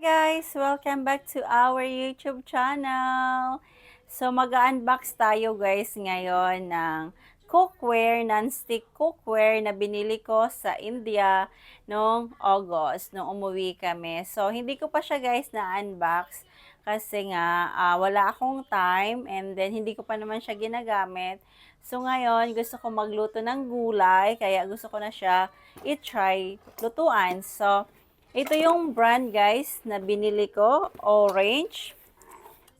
Guys, welcome back to our YouTube channel. So mag-unbox tayo guys ngayon ng cookware, non-stick cookware na binili ko sa India noong August, nung umuwi kami. So hindi ko pa siya guys na-unbox kasi nga wala akong time and then hindi ko pa naman siya ginagamit. So ngayon gusto ko magluto ng gulay kaya gusto ko na siya i-try lutuan. So ito yung brand guys na binili ko, Orange.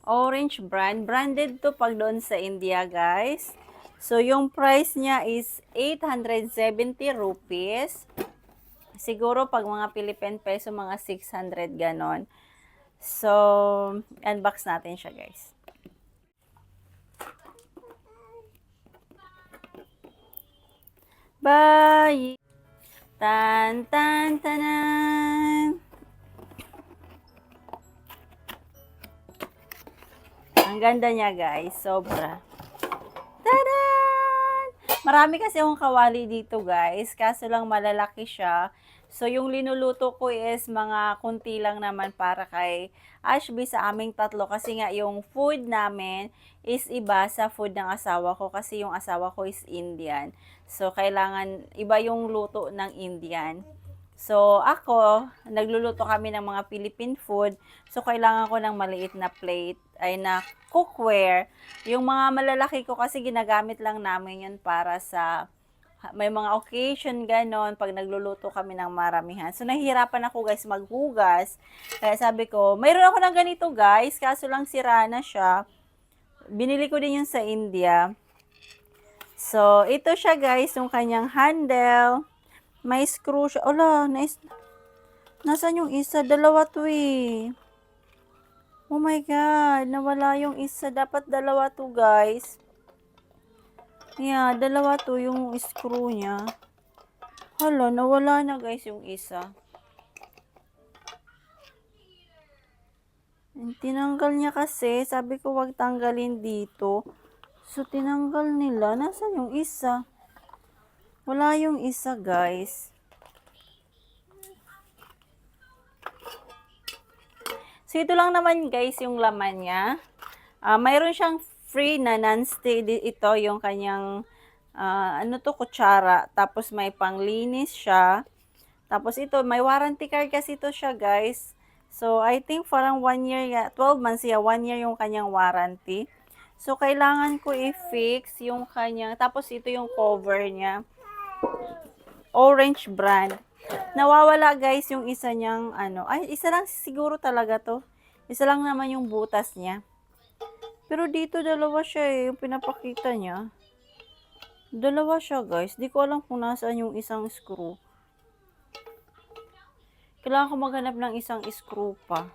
Orange brand. Branded to pag doon sa India guys. So yung price niya is 870 rupees. Siguro pag mga Philippine peso mga 600 ganon. So unbox natin siya guys. Bye! Tan tan tanan. Ang ganda niya guys, sobra. Tadan! Marami kasi akong kawali dito guys, kaso lang malalaki siya. So yung linuluto ko is mga kunti lang naman para kay Ashby sa aming tatlo kasi nga yung food namin is iba sa food ng asawa ko kasi yung asawa ko is Indian. So kailangan iba yung luto ng Indian. So, ako, nagluluto kami ng mga Philippine food. So, kailangan ko ng maliit na plate, ay na cookware. Yung mga malalaki ko kasi ginagamit lang namin yun para sa may mga occasion ganon pag nagluluto kami ng maramihan. So, nahihirapan ako guys maghugas. Kaya sabi ko, mayroon ako ng ganito guys, kaso lang sira na siya. Binili ko din yun sa India. So, ito siya guys, yung kanyang handle. May screw siya. Ala, nasaan yung isa? Dalawa to eh. Oh my God, nawala yung isa. Dapat dalawa to guys. Yeah, dalawa to yung screw niya. Hala, nawala na guys yung isa. Tinanggal niya kasi. Sabi ko wag tanggalin dito. So, tinanggal nila. Nasaan yung isa? Wala yung isa guys. So, ito lang naman guys yung laman niya. Mayroon siyang free na non-stick. Ito yung kanyang, kutsara. Tapos may panglinis siya. Tapos ito, may warranty card kasi ito siya guys. So, I think parang 1 year, 12 months, 1 year yung kanyang warranty. So, kailangan ko i-fix yung kanyang, tapos ito yung cover niya. Orange brand. Nawawala guys yung isa niyang ay isa lang siguro talaga to. Isa lang naman yung butas niya. Pero dito dalawa siya yung pinapakita niya. Dalawa siya guys. Di ko alam kung nasaan yung isang screw. Kailangan ko maghanap ng isang screw pa.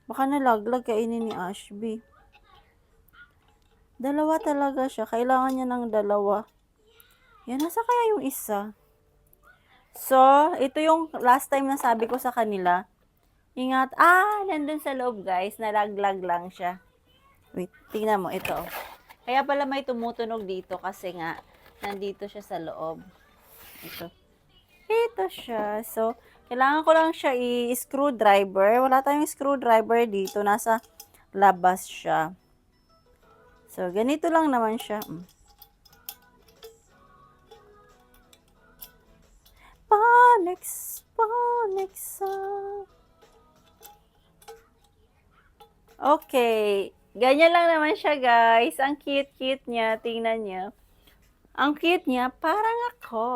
Baka nalaglag kainin ni Ashby. Dalawa talaga siya. Kailangan niya ng dalawa. Yan, nasa kaya yung isa? So, ito yung last time na sabi ko sa kanila. Ingat. Nandun sa loob guys. Nalaglag lang siya. Wait, tingnan mo. Ito. Kaya pala may tumutunog dito kasi nga, nandito siya sa loob. Ito siya. So, kailangan ko lang siya i-screwdriver. Wala tayong screwdriver dito. Nasa labas siya. So, ganito lang naman siya. Panex. Okay. Ganyan lang naman siya, guys. Ang cute-cute niya. Tingnan niyo. Ang cute niya, parang ako.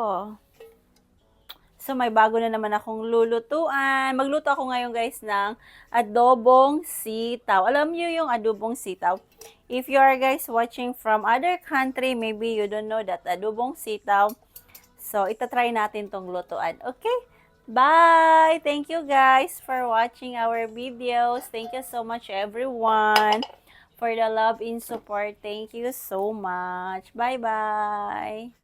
So, may bago na naman akong lulutuan. Magluto ako ngayon, guys, ng adobong sitaw. Alam niyo yung adobong sitaw? If you are, guys, watching from other country, maybe you don't know that adobong sitaw. So, itatry natin tong lutuan. Okay? Bye! Thank you guys for watching our videos. Thank you so much everyone for the love and support. Thank you so much. Bye-bye!